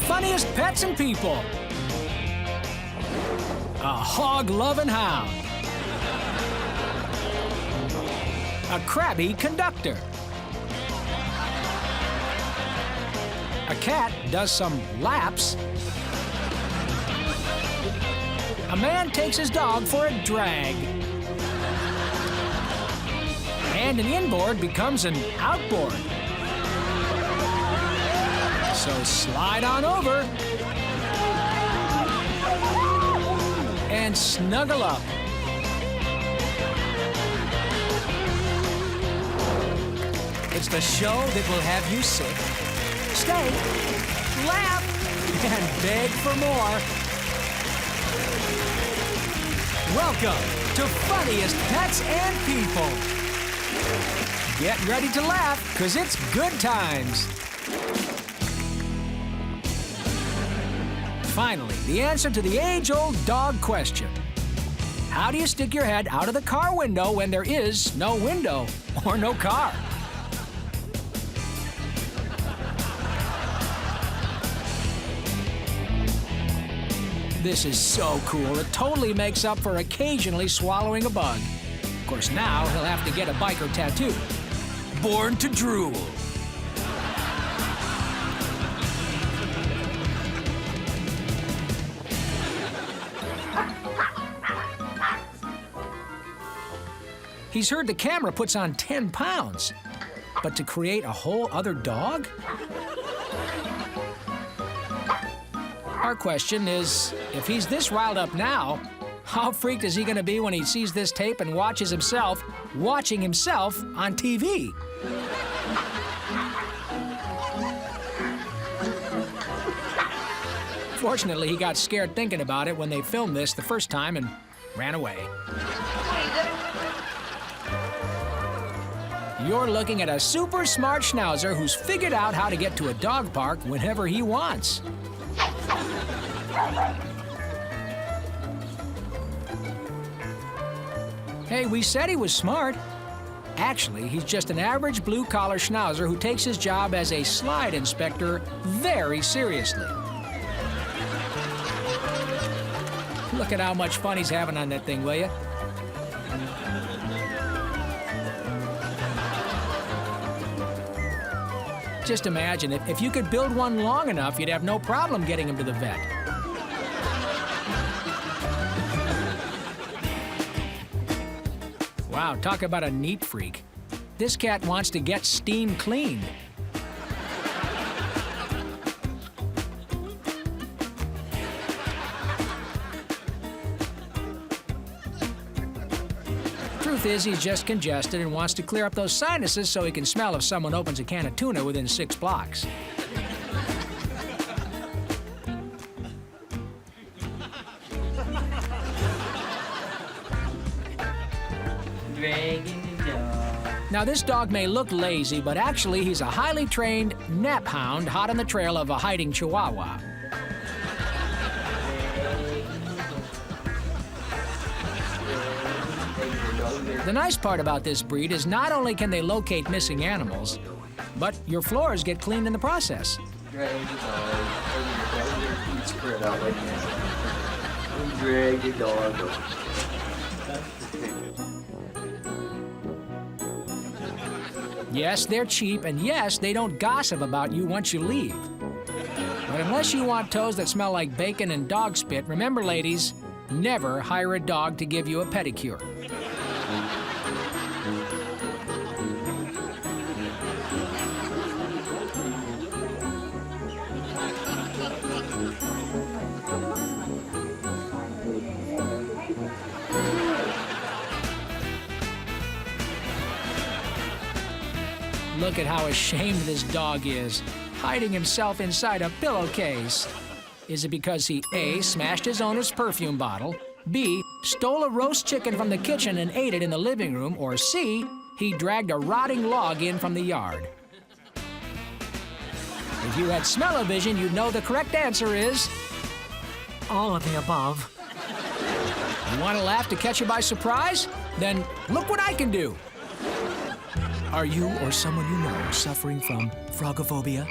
funniest pets and people. A hog-loving hound. A crabby conductor. A cat does some laps. A man takes his dog for a drag. And an inboard becomes an outboard. So slide on over and snuggle up. It's the show that will have you sick, stay, laugh, and beg for more. Welcome to Funniest Pets and People. Get ready to laugh, because it's good times. Finally, the answer to the age-old dog question. How do you stick your head out of the car window when there is no window or no car? This is so cool, it totally makes up for occasionally swallowing a bug. Of course, now he'll have to get a biker tattoo. Born to drool. He's heard the camera puts on 10 pounds, but to create a whole other dog? Our question is, if he's this riled up now, how freaked is he gonna be when he sees this tape and watches himself watching himself on TV? Fortunately, he got scared thinking about it when they filmed this the first time and ran away. You're looking at a super smart schnauzer who's figured out how to get to a dog park whenever he wants. Hey, we said he was smart. Actually, he's just an average blue-collar schnauzer who takes his job as a slide inspector very seriously. Look at how much fun he's having on that thing, will you? Just imagine, if you could build one long enough, you'd have no problem getting him to the vet. Wow, talk about a neat freak. This cat wants to get steam cleaned. Truth is, he's just congested and wants to clear up those sinuses so he can smell if someone opens a can of tuna within 6 blocks. Now, this dog may look lazy, but actually he's a highly trained nap hound hot on the trail of a hiding chihuahua. The nice part about this breed is not only can they locate missing animals, but your floors get cleaned in the process. Drag your dog. Yes, they're cheap, and yes, they don't gossip about you once you leave. But unless you want toes that smell like bacon and dog spit, remember, ladies, never hire a dog to give you a pedicure. Look at how ashamed this dog is, hiding himself inside a pillowcase. Is it because he A, smashed his owner's perfume bottle, B, stole a roast chicken from the kitchen and ate it in the living room, or C, he dragged a rotting log in from the yard? If you had smell-o-vision, you'd know the correct answer is all of the above. You want a laugh to catch you by surprise? Then look what I can do. Are you or someone you know suffering from frogophobia?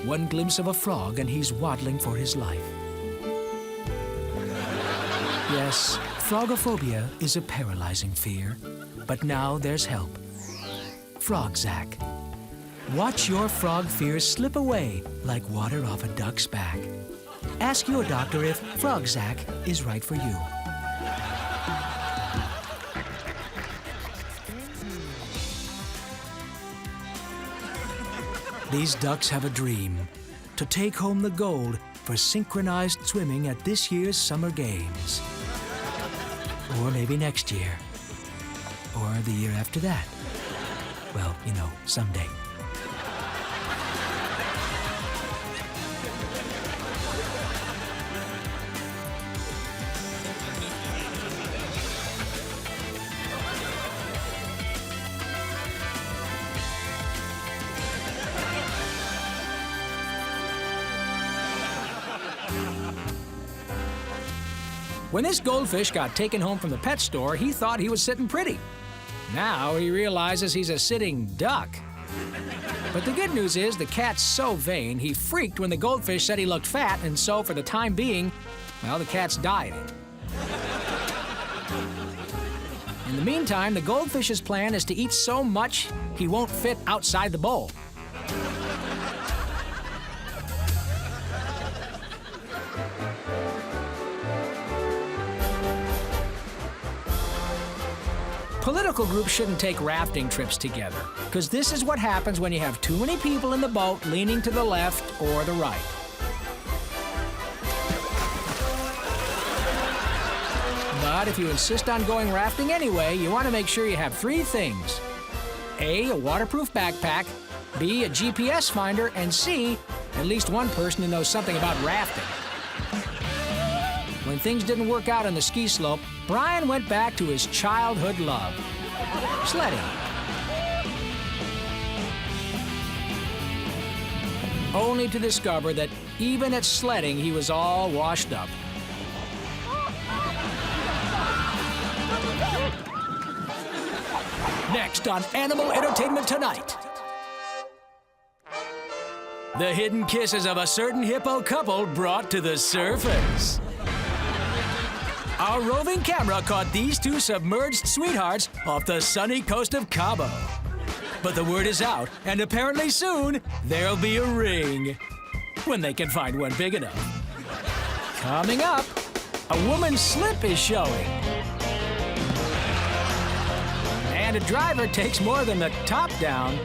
One glimpse of a frog and he's waddling for his life. Yes, frogophobia is a paralyzing fear, but now there's help. Frogzac. Watch your frog fears slip away like water off a duck's back. Ask your doctor if Frogzac is right for you. These ducks have a dream, to take home the gold for synchronized swimming at this year's Summer Games. Or maybe next year. Or the year after that. Well, you know, someday. When this goldfish got taken home from the pet store, he thought he was sitting pretty. Now he realizes he's a sitting duck. But the good news is the cat's so vain, he freaked when the goldfish said he looked fat, and so for the time being, well, the cat's dieting. In the meantime, the goldfish's plan is to eat so much he won't fit outside the bowl. Political groups shouldn't take rafting trips together, because this is what happens when you have too many people in the boat leaning to the left or the right. But if you insist on going rafting anyway, you want to make sure you have 3 things. A waterproof backpack, B, a GPS finder, and C, at least one person who knows something about rafting. When things didn't work out on the ski slope, Brian went back to his childhood love, sledding. Only to discover that even at sledding, he was all washed up. Next on Animal Entertainment Tonight. The hidden kisses of a certain hippo couple brought to the surface. Our roving camera caught these 2 submerged sweethearts off the sunny coast of Cabo. But the word is out, and apparently soon, there'll be a ring. When they can find one big enough. Coming up, a woman's slip is showing. And a driver takes more than the top down.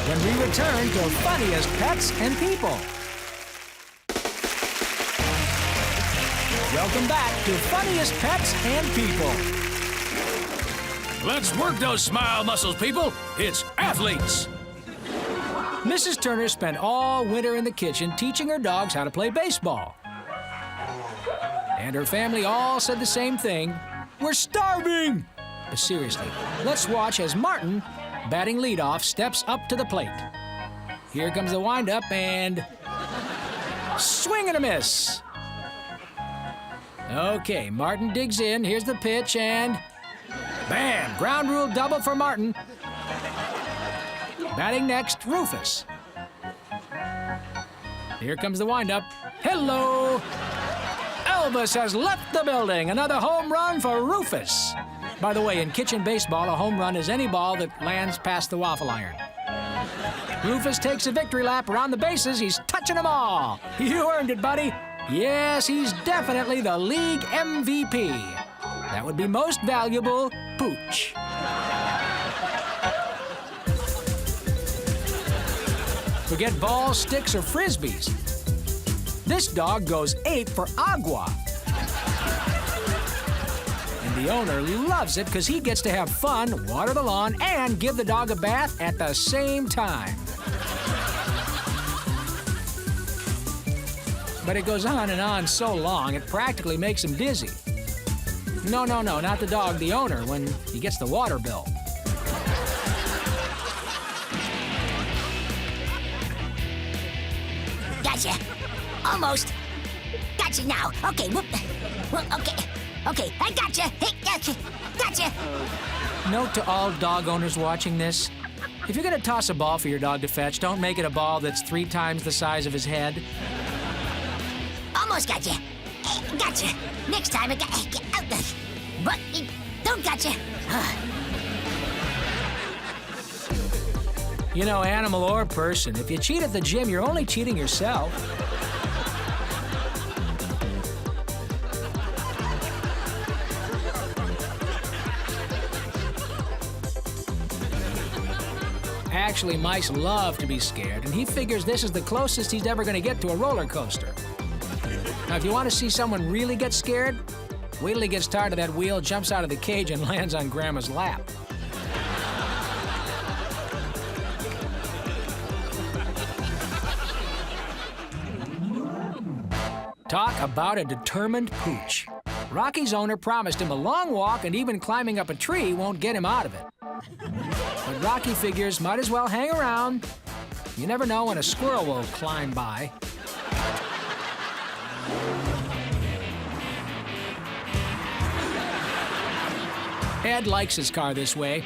When we return to Funniest Pets and People. Welcome back to Funniest Pets and People. Let's work those smile muscles, people. It's athletes. Mrs. Turner spent all winter in the kitchen teaching her dogs how to play baseball. And her family all said the same thing. We're starving! But seriously, let's watch as Martin, batting leadoff, steps up to the plate. Here comes the windup and... swing and a miss! Okay, Martin digs in. Here's the pitch, and... bam! Ground rule double for Martin. Batting next, Rufus. Here comes the windup. Hello! Elvis has left the building. Another home run for Rufus. By the way, in kitchen baseball, a home run is any ball that lands past the waffle iron. Rufus takes a victory lap around the bases. He's touching them all. You earned it, buddy. Yes, he's definitely the league MVP. That would be most valuable, Pooch. Forget balls, sticks, or frisbees. This dog goes ape for agua. And the owner loves it because he gets to have fun, water the lawn, and give the dog a bath at the same time. But it goes on and on so long, it practically makes him dizzy. No, not the dog, the owner, when he gets the water bill. Gotcha. Almost. Gotcha now. Okay, whoop. Well, okay. Okay, I gotcha. Hey, gotcha. Gotcha. Note to all dog owners watching this. If you're gonna toss a ball for your dog to fetch, don't make it a ball that's 3 times the size of his head. Almost got you. Gotcha. Next time I got out the. But don't gotcha. You know, animal or person, if you cheat at the gym, you're only cheating yourself. Actually, mice love to be scared, and he figures this is the closest he's ever going to get to a roller coaster. Now, if you want to see someone really get scared, wait till he gets tired of that wheel, jumps out of the cage, and lands on Grandma's lap. Talk about a determined pooch. Rocky's owner promised him a long walk, and even climbing up a tree won't get him out of it. But Rocky figures might as well hang around. You never know when a squirrel will climb by. Ed likes his car this way.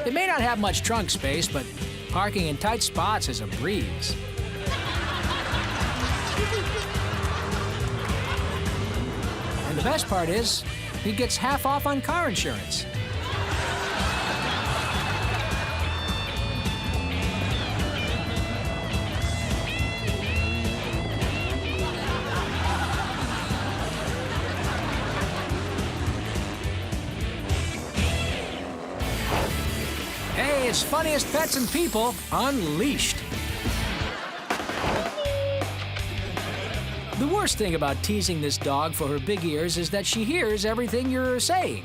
It may not have much trunk space, but parking in tight spots is a breeze. And the best part is, he gets half off on car insurance. Hey, it's Funniest Pets and People Unleashed. The worst thing about teasing this dog for her big ears is that she hears everything you're saying.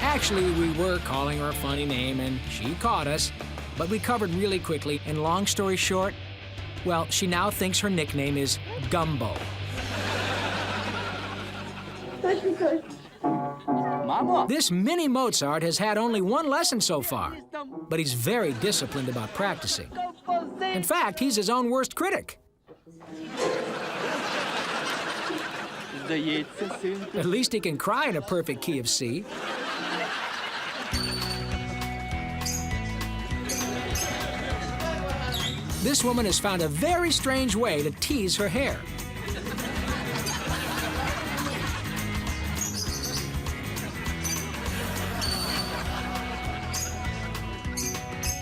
Actually, we were calling her a funny name, and she caught us, but we covered really quickly, and long story short, well, she now thinks her nickname is Gumbo. This mini Mozart has had only one lesson so far, but he's very disciplined about practicing. In fact, he's his own worst critic. At least he can cry in a perfect key of C. This woman has found a very strange way to tease her hair.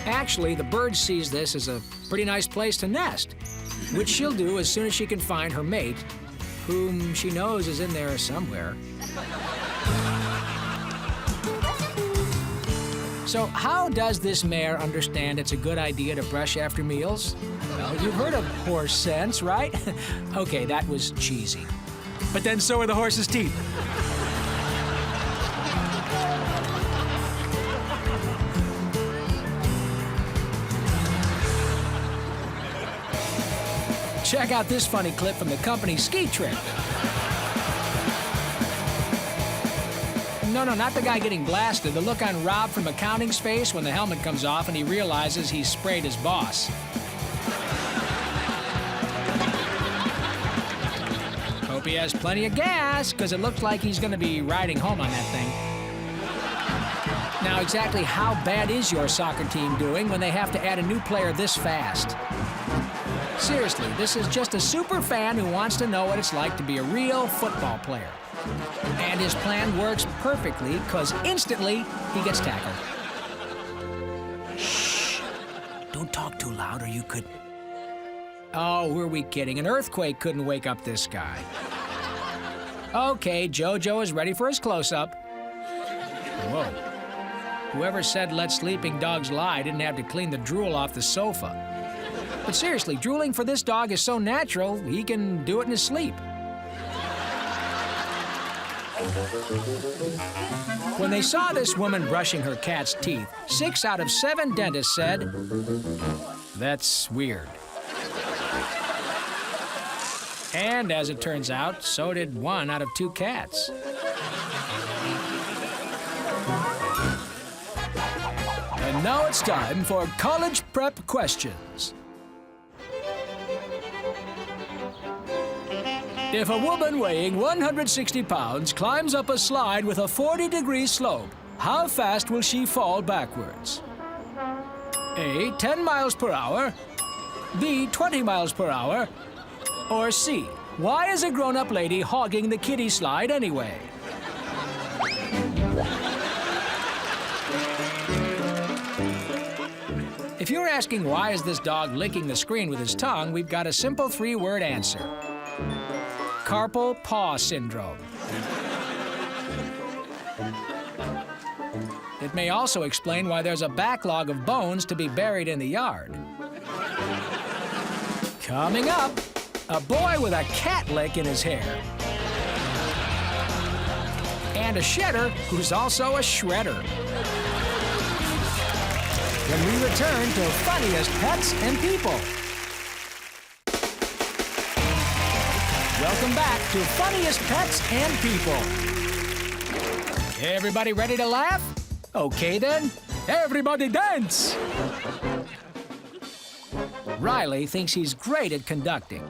Actually, the bird sees this as a pretty nice place to nest, which she'll do as soon as she can find her mate, whom she knows is in there somewhere. So how does this mare understand it's a good idea to brush after meals? Well, you've heard of horse sense, right? Okay, that was cheesy. But then so are the horse's teeth. Check out this funny clip from the company ski trip. No, not the guy getting blasted. The look on Rob from accounting's face when the helmet comes off and he realizes he's sprayed his boss. Hope he has plenty of gas, because it looks like he's going to be riding home on that thing. Now, exactly how bad is your soccer team doing when they have to add a new player this fast? Seriously, this is just a super fan who wants to know what it's like to be a real football player. And his plan works perfectly, because instantly he gets tackled. Shh! Don't talk too loud or you could... Oh, who are we kidding? An earthquake couldn't wake up this guy. Okay, Jojo is ready for his close-up. Whoa. Whoever said let sleeping dogs lie didn't have to clean the drool off the sofa. But seriously, drooling for this dog is so natural, he can do it in his sleep. When they saw this woman brushing her cat's teeth, 6 out of 7 dentists said, "That's weird." And as it turns out, so did 1 out of 2 cats. Now it's time for college prep questions. If a woman weighing 160 pounds climbs up a slide with a 40-degree slope, how fast will she fall backwards? A, 10 miles per hour, B, 20 miles per hour, or C, why is a grown-up lady hogging the kiddie slide anyway? If you're asking why is this dog licking the screen with his tongue, we've got a simple 3-word answer. Carpal paw syndrome. It may also explain why there's a backlog of bones to be buried in the yard. Coming up, a boy with a cat lick in his hair. And a shedder who's also a shredder. When we return to Funniest Pets and People. Welcome back to Funniest Pets and People. Everybody ready to laugh? Okay then, everybody dance! Riley thinks he's great at conducting.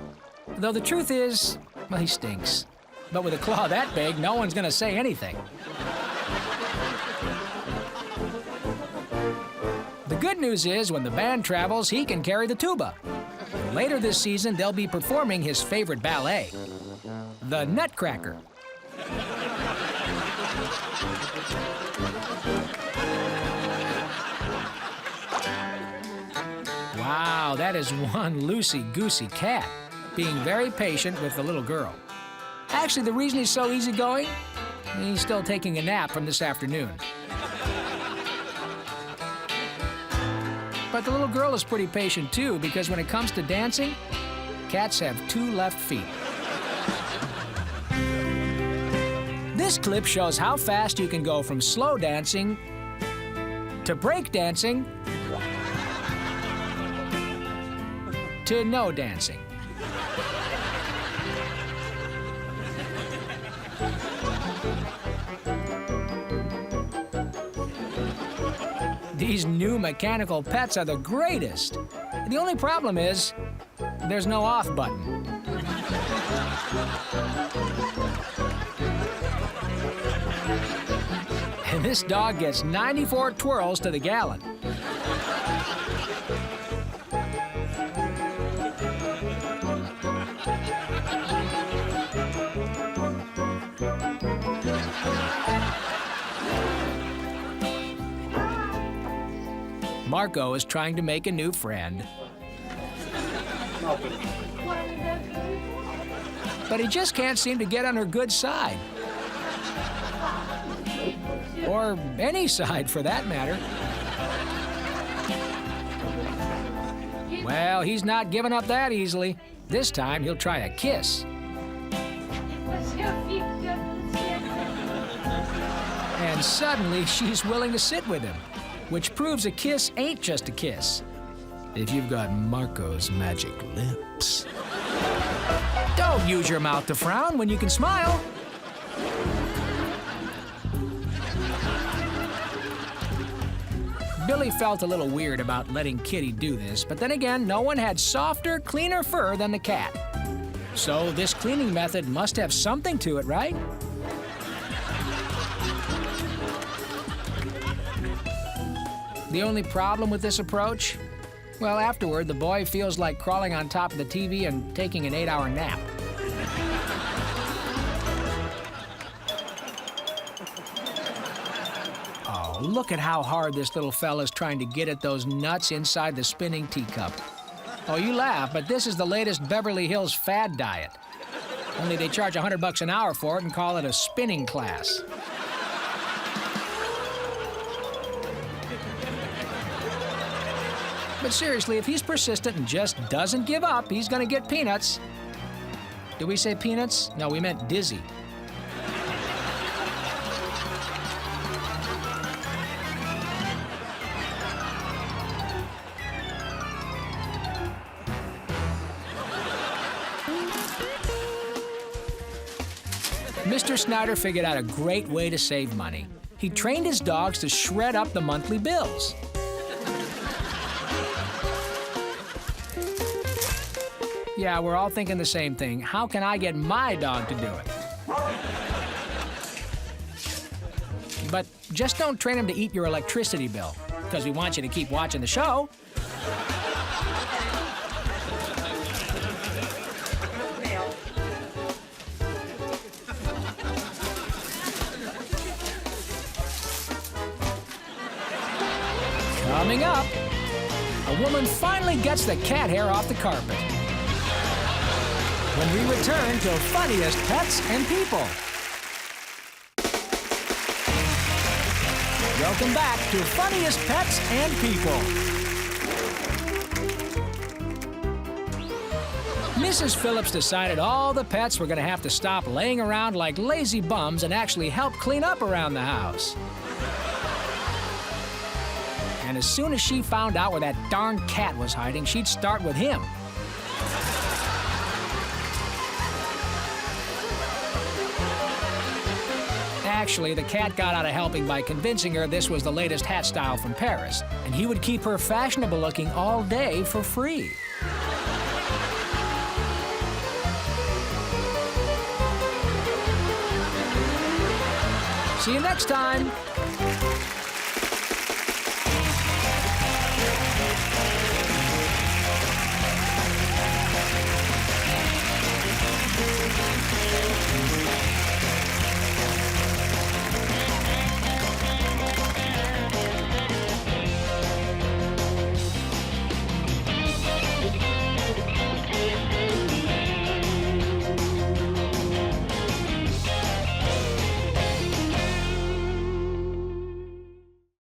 Though the truth is, well, he stinks. But with a claw that big, no one's gonna say anything. The good news is, when the band travels, he can carry the tuba. Later this season, they'll be performing his favorite ballet, the Nutcracker. Wow, that is one loosey-goosey cat, being very patient with the little girl. Actually, the reason he's so easygoing, he's still taking a nap from this afternoon. But the little girl is pretty patient too, because when it comes to dancing, cats have 2 left feet. This clip shows how fast you can go from slow dancing to break dancing to no dancing. These new mechanical pets are the greatest. The only problem is, there's no off button. And this dog gets 94 twirls to the gallon. Marco is trying to make a new friend. But he just can't seem to get on her good side. Or any side, for that matter. Well, he's not giving up that easily. This time, he'll try a kiss. And suddenly, she's willing to sit with him, which proves a kiss ain't just a kiss if you've got Marco's magic lips. Don't use your mouth to frown when you can smile. Billy felt a little weird about letting Kitty do this, but then again, no one had softer, cleaner fur than the cat. So this cleaning method must have something to it, right? The only problem with this approach? Well, afterward, the boy feels like crawling on top of the TV and taking an 8-hour nap. Oh, look at how hard this little fella's trying to get at those nuts inside the spinning teacup. Oh, you laugh, but this is the latest Beverly Hills fad diet. Only they charge $100 an hour for it and call it a spinning class. But seriously, if he's persistent and just doesn't give up, he's gonna get peanuts. Did we say peanuts? No, we meant dizzy. Mr. Snyder figured out a great way to save money. He trained his dogs to shred up the monthly bills. Yeah, we're all thinking the same thing. How can I get my dog to do it? But just don't train him to eat your electricity bill, because we want you to keep watching the show. Coming up, a woman finally gets the cat hair off the carpet. When we return to Funniest Pets and People. Welcome back to Funniest Pets and People. Mrs. Phillips decided all the pets were going to have to stop laying around like lazy bums and actually help clean up around the house. And as soon as she found out where that darn cat was hiding, she'd start with him. Actually, the cat got out of helping by convincing her this was the latest hat style from Paris, and he would keep her fashionable looking all day for free. See you next time.